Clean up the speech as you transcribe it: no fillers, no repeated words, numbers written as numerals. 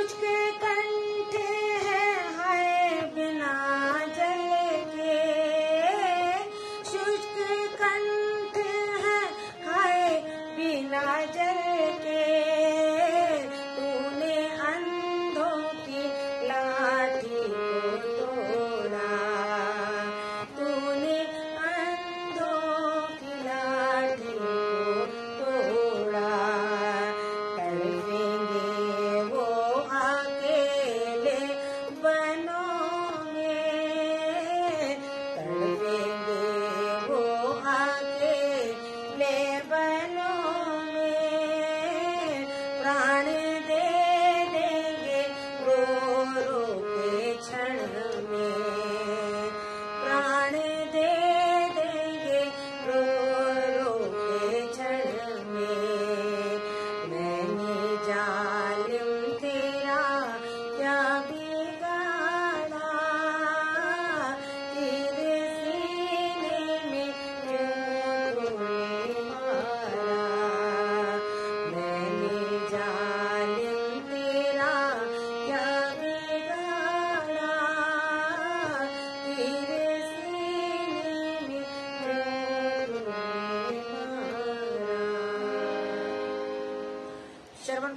शुष्क कंठ है हाय बिना जल के, शुष्क कंठ है हाय बिना जल के, तूने अंधों की लाठी को तोड़ा, तूने अंधों की लाठी को तोड़ा। तड़पेंगे वो अकेले बनों में, तड़पेंगे वो अकेले बनों में, प्राण दे देंगे रो रो के क्षण में, प्राण दे देंगे रो रो के क्षण में। मैंने जालिम तेरा क्या बिगाड़ा, तेरे सीने में क्यों तूने मारा। मैंने जालिम तेरा क्या बिगाड़ा, तेरे सीने में क्यों तूने मारा। श्रवण